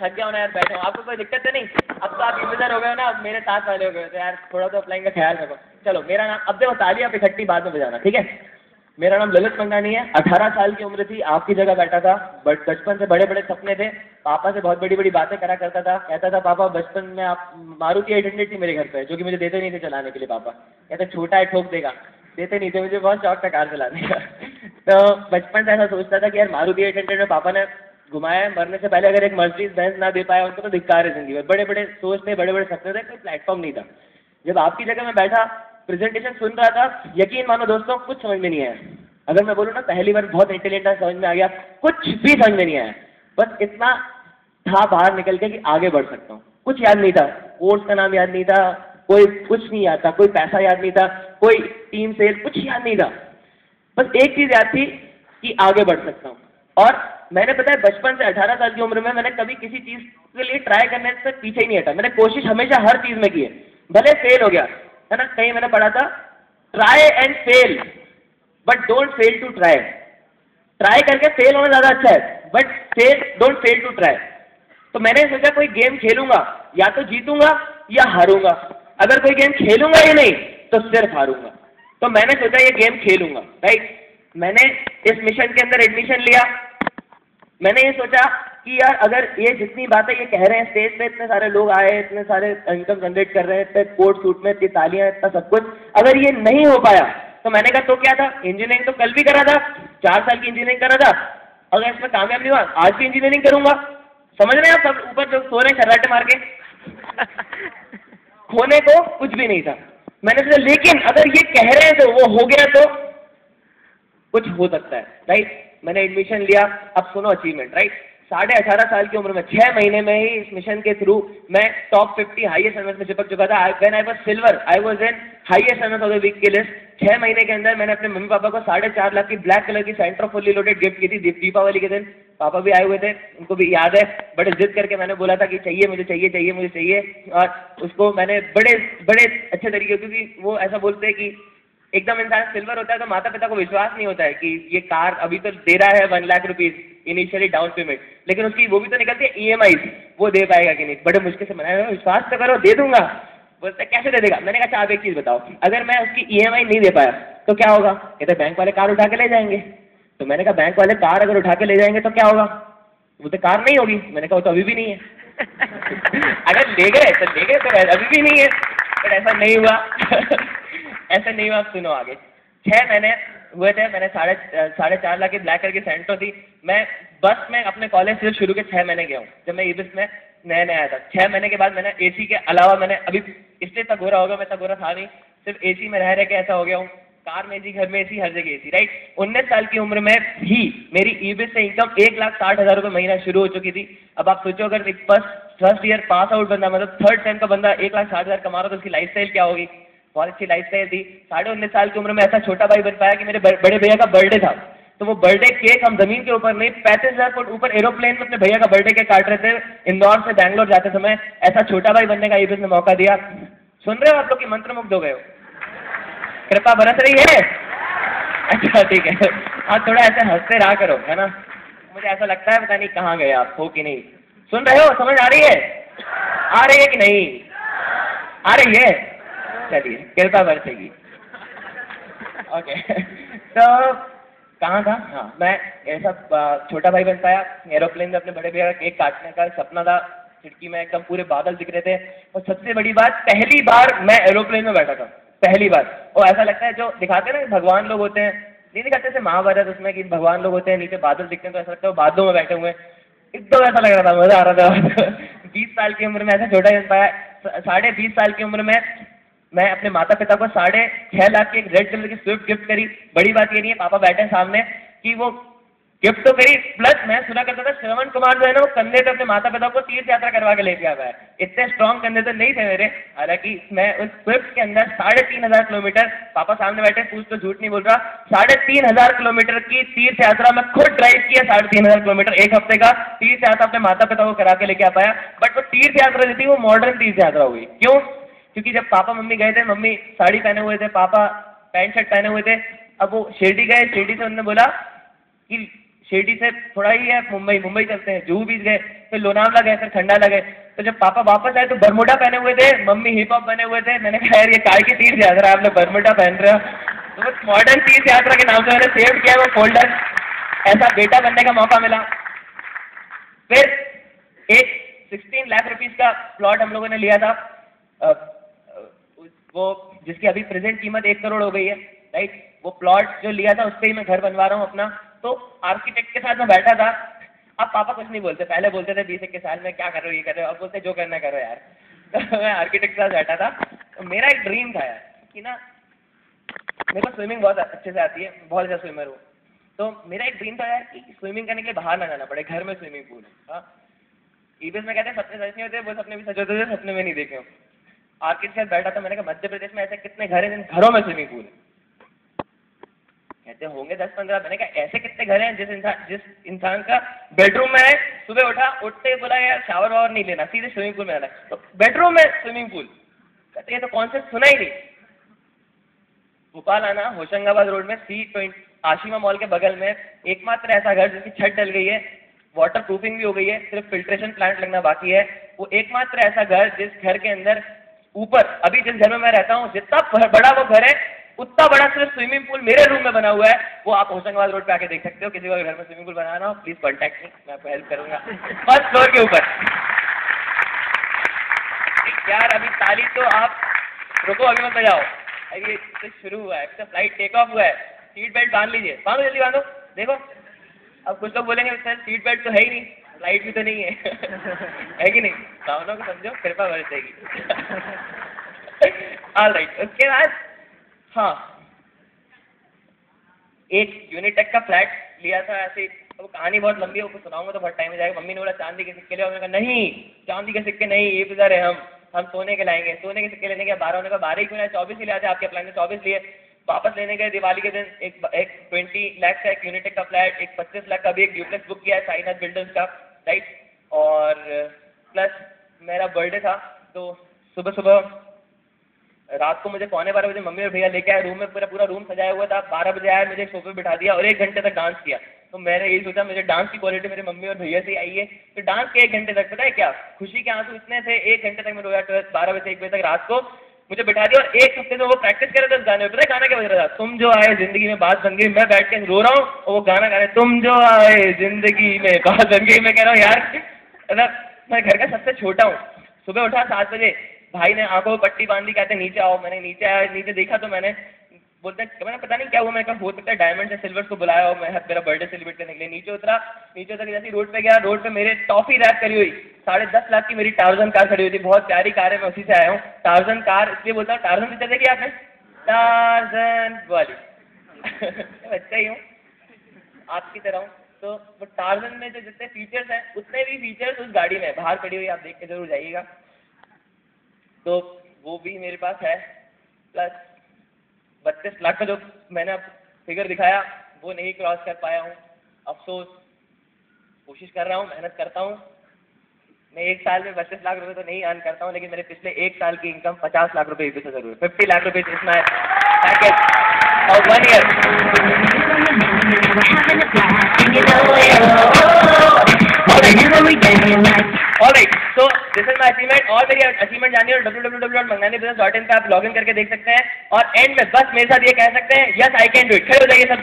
थक गया हूँ ना यार, बैठा हूँ। आपको कोई दिक्कत तो नहीं? अब तो आप इंतजार हो गए हो ना, अब मेरे साथ वाले हो गए तो यार थोड़ा तो अप्लाई का ख्याल रखो। चलो मेरा नाम, अब देखो ताली आप इकट्ठी बाद में बजाना, ठीक है? मेरा नाम ललित मंगानी है। 18 साल की उम्र थी, आपकी जगह बैठा था। बट बचपन से बड़े बड़े सपने थे। पापा से बहुत बड़ी बड़ी बातें करा करता था। कहता था पापा बचपन में आप, मारुति 800 थी मेरे घर पे, जो कि मुझे देते नहीं थे चलाने के लिए। पापा कहते छोटा है ठोक देगा, देते नहीं थे। मुझे बहुत शौक था कार चलाने का। तो बचपन से ऐसा सोचता था कि यार मारुति 800 में पापा ने घुमाया है, मरने से पहले अगर एक मर्सिडीज बेंज ना दे पाया उनको तो धिक्कार है जिंदगी में। बड़े बड़े सोच थे, बड़े बड़े सपने थे, कोई प्लेटफॉर्म नहीं था। जब आपकी जगह मैं बैठा, प्रेजेंटेशन सुन रहा था, यकीन मानो दोस्तों कुछ समझ में नहीं आया। अगर मैं बोलूँ ना पहली बार बहुत इंटेलिजेंट था, समझ में आ गया, कुछ भी समझ में नहीं आया। बस इतना था बाहर निकल के कि आगे बढ़ सकता हूँ। कुछ याद नहीं था, कोर्स का नाम याद नहीं था, कोई कुछ नहीं याद था, कोई पैसा याद नहीं था, कोई टीम सेल कुछ याद नहीं था। बस एक चीज याद थी कि आगे बढ़ सकता हूँ। और मैंने पता है बचपन से 18 साल की उम्र में मैंने कभी किसी चीज के लिए ट्राई करने से पीछे ही नहीं हटा। मैंने कोशिश हमेशा हर चीज में की है, भले फेल हो गया है ना। कहीं मैंने पढ़ा था try and fail but don't fail to try. Try करके फेल होना ज्यादा अच्छा है, but fail don't fail to try. तो मैंने सोचा कोई गेम खेलूंगा, या तो जीतूंगा या हारूंगा। अगर कोई गेम खेलूंगा ही नहीं तो सिर्फ हारूंगा। तो मैंने सोचा ये गेम खेलूंगा, राइट। मैंने इस मिशन के अंदर एडमिशन लिया। मैंने ये सोचा कि यार अगर ये जितनी बातें ये कह रहे हैं स्टेज पे, इतने सारे लोग आए, इतने सारे इनकम जनरेट कर रहे हैं, इतने कोट सूट में, इतनी तालियां, इतना सब कुछ, अगर ये नहीं हो पाया तो मैंने कहा तो क्या था, इंजीनियरिंग तो कल भी करा था, 4 साल की इंजीनियरिंग करा था। अगर इसमें कामयाब नहीं हुआ आज भी इंजीनियरिंग करूंगा। समझ रहे हैं आप? सब ऊपर जो सो रहे हैं खर्राटे मार के। होने को कुछ भी नहीं था। मैंने सोचा लेकिन अगर ये कह रहे हैं तो वो हो गया तो कुछ हो सकता है, राइट। मैंने एडमिशन लिया। अब सुनो अचीवमेंट, राइट। 18.5 साल की उम्र में 6 महीने में ही इस मिशन के थ्रू मैं टॉप 50 हाईएस्ट अर्नर्स में चिपक चुका था। When I was silver I was in highest earners of the week की लिस्ट। 6 महीने के अंदर मैंने अपने मम्मी पापा को 4.5 लाख की ब्लैक कलर की सेंट्रो फुल्ली लोडेड गिफ्ट की थी दीपावली के दिन। पापा भी आए हुए थे, उनको भी याद है। बड़े जिद करके मैंने बोला था कि चाहिए मुझे, चाहिए चाहिए मुझे चाहिए। और उसको मैंने बड़े बड़े अच्छे तरीके, क्योंकि वो ऐसा बोलते हैं कि एकदम इंसान सिल्वर होता है तो माता पिता को विश्वास नहीं होता है कि ये कार अभी तो दे रहा है 1 lakh rupees initially down payment, लेकिन उसकी वो भी तो निकलती है EMI, वो दे पाएगा कि नहीं। बड़े मुश्किल से मनाया, विश्वास तो करो, दे दूंगा। बोलते कैसे दे देगा? मैंने कहा अच्छा आप एक चीज बताओ, अगर मैं उसकी EMI नहीं दे पाया तो क्या होगा? कहते बैंक वाले कार उठा के ले जाएंगे। तो मैंने कहा बैंक वाले कार अगर उठा के ले जाएंगे तो क्या होगा? बोलते कार नहीं होगी। मैंने कहा वो तो अभी भी नहीं है। अगर ले गए तो ले गए, तो अभी भी नहीं है। बट ऐसा नहीं हुआ। ऐसा नहीं हुआ। आप सुनो आगे। 6 महीने हुए थे, मैंने 4.5 लाख की ब्लैक कलर की सेंट्रो थी। मैं बस में अपने कॉलेज से शुरू के 6 महीने गया हूँ, जब मैं ईबिस में नया नया आया था। 6 महीने के बाद मैंने AC के अलावा, मैंने अभी इसलिए इतना गोरा होगा, मैं इतना गोरा था नहीं, सिर्फ AC में रह के ऐसा हो गया हूँ। कार में AC, घर में AC, हर जगह AC, राइट। 19 साल की उम्र में ही मेरी ईबिस से इनकम 1,60,000 रुपये महीना शुरू हो चुकी थी। अब आप सोचो अगर एक फर्स्ट ईयर पास आउट बंदा, मतलब 3rd सेम का बंदा 1,60,000 कमा रहा तो उसकी लाइफस्टाइल क्या होगी? बहुत अच्छी लाइफस्टाइल थी। 19.5 साल की उम्र में ऐसा छोटा भाई बन पाया कि मेरे बड़े भैया का बर्थडे था, तो वो बर्थडे केक हम जमीन के ऊपर नहीं, 35,000 फुट ऊपर एरोप्लेन में अपने भैया का बर्थडे केक काट रहे थे इंदौर से बैंगलोर जाते समय। ऐसा छोटा भाई बनने का ईबिस ने मौका दिया। सुन रहे हो आप लोग की मंत्रमुग्ध हो गए हो? कृपा बरस रही है? अच्छा ठीक है, आप थोड़ा ऐसे हंसते रहा करो, है ना। मुझे ऐसा लगता है पता नहीं कहाँ गए आप, हो कि नहीं? सुन रहे हो? समझ आ रही है? आ रही है कि नहीं आ रही है? चलिए कृपा बरसेगी। ओके। तो कहाँ था? हाँ, मैं ऐसा छोटा भाई बन पाया। एरोप्लेन में अपने बड़े भैया का केक काटने का सपना था। खिड़की में एकदम पूरे बादल दिख रहे थे। और सबसे बड़ी बात, पहली बार मैं एरोप्लेन में बैठा था, पहली बार। और ऐसा लगता है जो दिखाते हैं ना भगवान लोग होते हैं, नहीं दिखाते थे महाभारत उसमें कि भगवान लोग होते हैं, नीचे बादल दिखते हैं, तो ऐसा लगता है वो बादलों में बैठे हुए हैं। एकदम ऐसा लग रहा था, मजा आ रहा था। 20 साल की उम्र में ऐसा छोटा बन पाया। 20.5 साल की उम्र में मैं अपने माता पिता को 6.5 लाख की एक रेड कलर की स्विफ्ट गिफ्ट करी। बड़ी बात ये नहीं है, पापा बैठे सामने, कि वो गिफ्ट तो करी, प्लस मैं सुना करता था श्रवण कुमार जो है ना, वो कंधे पे अपने माता पिता को तीर्थ यात्रा करवा के लेके आया है। इतने स्ट्रॉन्ग कंधे तो नहीं थे मेरे, हालांकि मैं उस स्विफ्ट के अंदर 3,500 किलोमीटर, पापा सामने बैठे, पूछ तो झूठ नहीं बोल रहा, 3,500 किलोमीटर की तीर्थ यात्रा मैं खुद ड्राइव किया। 3,500 किलोमीटर, एक हफ्ते का तीर्थ यात्रा अपने माता पिता को करा के लेके आ पाया। बट वो तीर्थ यात्रा जो थी वो मॉडर्न तीर्थ यात्रा हुई। क्यों? क्योंकि जब पापा मम्मी गए थे, मम्मी साड़ी पहने हुए थे, पापा पैंट शर्ट पहने हुए थे। अब वो शिरडी गए, शिरडी से उन्होंने बोला कि शिरडी से थोड़ा ही है मुंबई चलते हैं, जुहू बीच गए, फिर लोनावला गए, फिर खंडाला गए। तो जब पापा वापस आए तो बरमूडा पहने हुए थे, मम्मी हिप हॉप बने हुए थे। मैंने कहा यार ये काय की तीर्थ यात्रा आप लोग बरमूडा पहन रहे हो। तो बस मॉडर्न तीर्थ यात्रा के नाम से मैंने सेव किया वो फोल्डर। ऐसा बेटा बनने का मौका मिला। फिर एक 16 लाख रुपीस का प्लॉट हम लोगों ने लिया था, वो जिसकी अभी प्रेजेंट कीमत 1 करोड़ हो गई है, राइट। वो प्लॉट जो लिया था उससे ही मैं घर बनवा रहा हूँ अपना। तो आर्किटेक्ट के साथ मैं बैठा था। अब पापा कुछ नहीं बोलते, पहले बोलते थे 20-21 साल में क्या कर रहे हो ये कर रहे हो, अब बोलते जो करना करो यार। तो मैं आर्किटेक्ट के साथ बैठा था। तो मेरा एक ड्रीम था यार कि ना, मेरे को स्विमिंग बहुत अच्छे से आती है, बहुत अच्छा स्विमर हूँ। तो मेरा एक ड्रीम था यार कि स्विमिंग करने के लिए बाहर ना जाना पड़े, घर में स्विमिंग पूल है। ईबीएस में कहते हैं सपने सच नहीं होते, वो सपने भी सच होते थे, सपने में नहीं देखे। आर्किटेक्ट के साथ बैठा था, मैंने कहा मध्य प्रदेश में ऐसे कितने घर हैं जिन घरों में स्विमिंग पूल है? कहते होंगे 10-15। मैंने कहा ऐसे कितने घर हैं जिस इंसान का बेडरूम में है, सुबह उठा, उठते ही बोला यार शावर वावर नहीं लेना, सीधे स्विमिंग पूल में जाना है। तो बेडरूम में स्विमिंग पूल, कहते ये तो कॉन्सेप्ट सुना ही नहीं। भोपाल आना, होशंगाबाद रोड में C20 आशिमा मॉल के बगल में एकमात्र ऐसा घर जिसकी छत डल गई है, वाटर प्रूफिंग भी हो गई है, सिर्फ फिल्ट्रेशन प्लांट लगना बाकी है। वो एकमात्र ऐसा घर जिस घर के अंदर ऊपर, अभी जिस घर में मैं रहता हूँ, जितना बड़ा वो घर है उतना बड़ा सिर्फ स्विमिंग पूल मेरे रूम में बना हुआ है। वो आप होशंगाबाद रोड पे आके देख सकते हो। किसी को घर में स्विमिंग पूल बनाना हो प्लीज कॉन्टैक्ट मी, मैं आपको हेल्प करूंगा। फर्स्ट फ्लोर के ऊपर। यार अभी ताली तो आप रुको, अभी मत बजाओ, अभी तो शुरू हुआ है, तो फ्लाइट टेक ऑफ हुआ है। सीट बेल्ट बांध लीजिए, बांधो जल्दी बांधो। देखो अब कुछ लोग बोलेंगे सर सीट बेल्ट तो है ही नहीं, फ्लाइट भी तो नहीं है। है कि नहीं? भावनाओं को समझो, कृपा बरसेगी। ऑलराइट, उसके बाद हाँ, एक यूनिटेक का फ्लैट लिया था ऐसे। वो कहानी बहुत लंबी है, उसको सुनाऊंगा तो बहुत टाइम हो जाएगा। मम्मी ने बोला चांदी के सिक्के ले, मैंने कहा नहीं चांदी के सिक्के नहीं, ये इधर है, हम सोने के लाएंगे। सोने के सिक्के लेने के 12 होने का 12 ही क्यों ना 24 ही ले आते, आपके प्लान में 24 लिए। वापस लेने गए दिवाली के दिन, एक 20 लाख का एक यूनिटेक का फ्लैट, एक 25 लाख का भी एक ड्यूप्लेक्स बुक किया है साइनाथ बिल्डर्स का, राइट। और प्लस मेरा बर्थडे था, तो सुबह रात को मुझे 11:15 बजे मम्मी और भैया लेके आए। रूम में पूरा रूम सजाया हुआ था। 12 बजे आया, मुझे एक सोफे पे बिठा दिया और 1 घंटे तक डांस किया। तो मैंने यही सोचा मुझे डांस की क्वालिटी मेरे मम्मी और भैया से ही आई है। तो डांस के 1 घंटे तक, पता है क्या, खुशी के आंसू इतने थे। 1 घंटे तक मैं रोया, 12 बजे से 1 बजे तक रात को मुझे बिठा दिया। और 1 हफ्ते में वो प्रैक्टिस कर रहे थे उस गाने में। पता है गाना क्या बज रहा था? तुम जो आए जिंदगी में बात बन गई। मैं बैठ के रो रहा हूँ और वो गाना गा रहे, तुम जो आए जिंदगी में बात बन गई। मैं कह रहा हूँ यार, मतलब मैं घर का सबसे छोटा हूँ। सुबह उठा 7 बजे, भाई ने आंखों में पट्टी बांधी, कहते नीचे आओ। मैंने नीचे आया, नीचे देखा तो मैंने मैंने पता नहीं क्या हुआ, मैंने कहा हो सकता है डायमंड से सिल्वर को बुलाया हो, मैं मेरा बर्थडे सेलिब्रेट करने के लिए। नीचे उतरा, नीचे उतर जैसे रोड पे गया, रोड पे मेरे टॉफी रैप करी हुई 10.5 लाख की मेरी टार्जन कार खड़ी हुई थी। बहुत प्यारी कार है, मैं उसी से आया हूँ। टार्जन कार इसलिए बोलता हूँ, टार्जन पिक्चर देखी आपने? टार्जन वाली। बच्चा ही हूँ, आपकी तरह हूँ। तो वो टार्जन में जो जितने फीचर्स हैं उतने भी फीचर्स उस गाड़ी में बाहर खड़ी हुई, आप देख के जरूर जाइएगा। तो वो भी मेरे पास है। प्लस 32 लाख का जो मैंने अब फिगर दिखाया वो नहीं क्रॉस कर पाया हूँ, अफसोस। कोशिश कर रहा हूँ, मेहनत करता हूँ। मैं 1 साल में 32 लाख रुपए तो नहीं अर्न करता हूँ, लेकिन मेरे पिछले 1 साल की इनकम 50 लाख रुपए से जरूर है। 50 लाख रुपए is my package of 1 year. Alright, so this is my achievement. और मेरी अचीवमेंट जानिए और www.manganibusiness.in पे आप लॉगिन करके देख सकते हैं। और एंड में बस मेरे साथ ये कह सकते हैं, yes I can do it. खड़े हो जाइए सब।